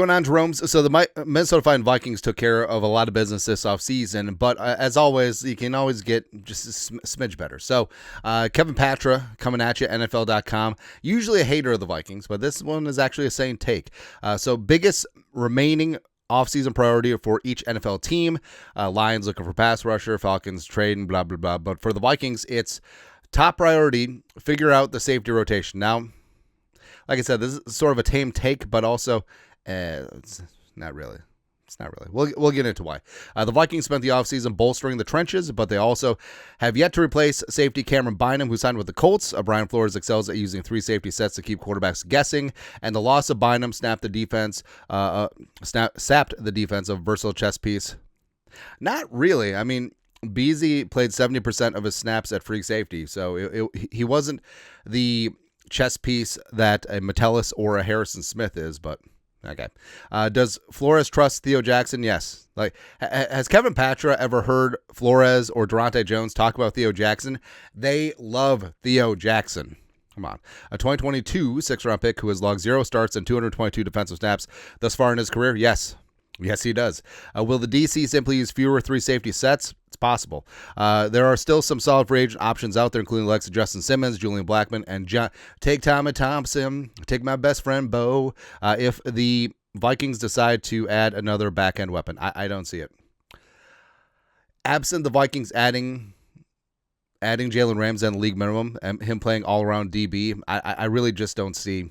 going on, Jerome? So the Minnesota Vikings took care of a lot of business this offseason, but as always, you can always get just a smidge better. So Kevin Patra coming at you, NFL.com. Usually a hater of the Vikings, but this one is actually a sane take. So biggest remaining offseason priority for each NFL team. Lions looking for pass rusher, Falcons trading, blah, blah, blah. But for the Vikings, it's top priority, figure out the safety rotation. Now, like I said, this is sort of a tame take, but also it's not really. It's not really. We'll get into why. The Vikings spent the offseason bolstering the trenches, but they also have yet to replace safety Cameron Bynum, who signed with the Colts. Brian Flores excels at using 3 safety sets to keep quarterbacks guessing, and the loss of Bynum sapped the defense of versatile chess piece. Not really. I mean, Beasley played 70% of his snaps at free safety, so he wasn't the chess piece that a Metellus or a Harrison Smith is, but okay. Does Flores trust Theo Jackson? Yes. Like, has Kevin Patra ever heard Flores or Durante Jones talk about Theo Jackson? They love Theo Jackson. Come on. A 2022 6th-round pick who has logged 0 starts and 222 defensive snaps thus far in his career? Yes. Yes, he does. Will the DC simply use fewer 3 safety sets? It's possible. There are still some solid free agent options out there, including the likes of Justin Simmons, Julian Blackmon, and take Tommy Thompson. Take my best friend, Bo. If the Vikings decide to add another back-end weapon, I don't see it. Absent the Vikings adding Jalen Ramsey on the league minimum and him playing all-around DB, I really just don't see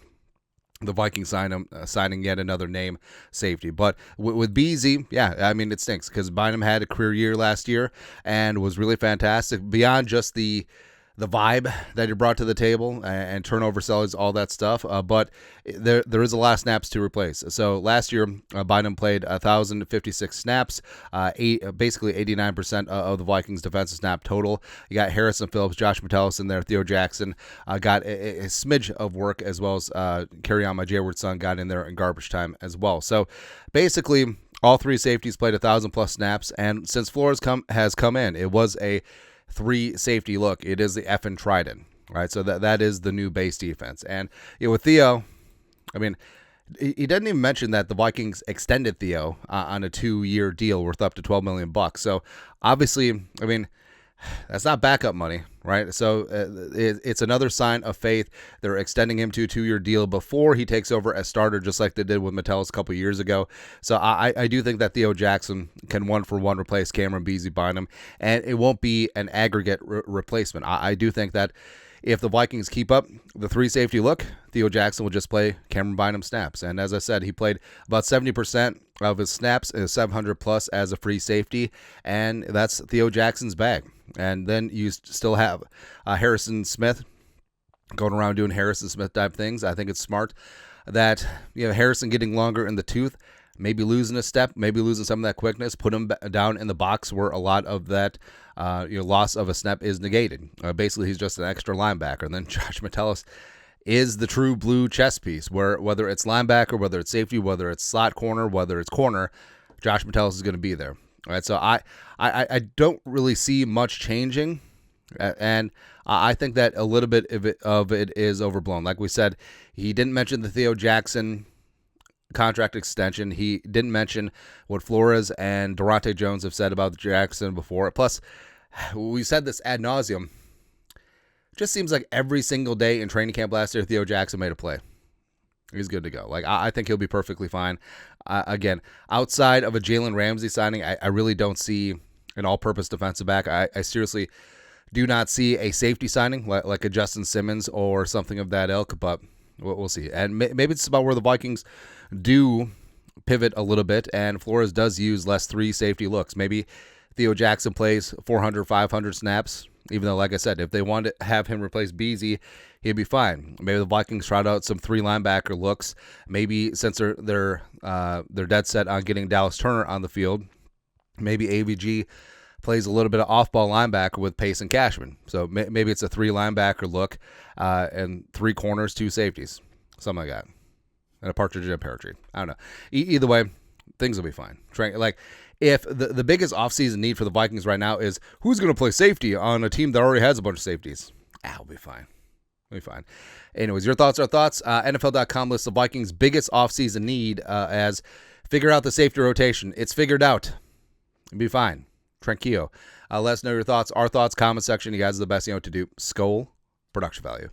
the Vikings signing yet another name safety. But with Beasley, yeah, I mean, it stinks because Bynum had a career year last year and was really fantastic beyond just the vibe that he brought to the table and turnover sells, all that stuff. But there is a lot of snaps to replace. So last year, Bynum played 1,056 snaps, basically 89% of the Vikings' defensive snap total. You got Harrison Phillips, Josh Metellus in there, Theo Jackson got a smidge of work, as well as Carry On My Jayward Son got in there in garbage time as well. So basically, all 3 safeties played 1,000+ snaps, and since Flores has come in, it was a 3 safety look. It is the effing Trident, right? So that is the new base defense. And with Theo, I mean, he didn't even mention that the Vikings extended Theo on a 2-year deal worth up to $12 million. So obviously, I mean, that's not backup money, right? So it's another sign of faith. They're extending him to a 2-year deal before he takes over as starter, just like they did with Metellus a couple years ago. So I do think that Theo Jackson can 1-for-1 replace Cameron Beasley Bynum, and it won't be an aggregate replacement. I do think that if the Vikings keep up the 3 safety look, Theo Jackson will just play Cameron Bynum snaps. And as I said, he played about 70% of his snaps, 700+ as a free safety, and that's Theo Jackson's bag. And then you still have Harrison Smith going around doing Harrison Smith type things. I think it's smart that Harrison getting longer in the tooth, maybe losing a step, maybe losing some of that quickness, put him down in the box where a lot of that loss of a step is negated. Basically, he's just an extra linebacker. And then Josh Metellus is the true blue chess piece, where whether it's linebacker, whether it's safety, whether it's slot corner, whether it's corner, Josh Metellus is going to be there. All right, so I don't really see much changing, and I think that a little bit of it is overblown. Like we said, he didn't mention the Theo Jackson contract extension. He didn't mention what Flores and Durante Jones have said about Jackson before. Plus, we said this ad nauseum. Just seems like every single day in training camp last year, Theo Jackson made a play. He's good to go. Like, I think he'll be perfectly fine. Again, outside of a Jalen Ramsey signing, I really don't see an all-purpose defensive back. I seriously do not see a safety signing like a Justin Simmons or something of that ilk, but we'll see. And maybe it's about where the Vikings do pivot a little bit, and Flores does use less 3 safety looks. Maybe Theo Jackson plays 400, 500 snaps, even though, like I said, if they want to have him replace Beasley, he'd be fine. Maybe the Vikings trot out some 3 linebacker looks. Maybe since they're dead set on getting Dallas Turner on the field, maybe AVG plays a little bit of off-ball linebacker with Pace and Cashman. So maybe it's a 3 linebacker look and 3 corners, 2 safeties, something like that, and a partridge in a pear tree. I don't know. Either way, things will be fine. Like, if the biggest offseason need for the Vikings right now is who's going to play safety on a team that already has a bunch of safeties, I'll be fine. It'll be fine. Anyways, your thoughts are thoughts. NFL.com lists the Vikings' biggest offseason need as figure out the safety rotation. It's figured out. It'll be fine. Tranquillo. Let us know your thoughts, our thoughts, comment section. You guys are the best. You know what to do. Skol, production value.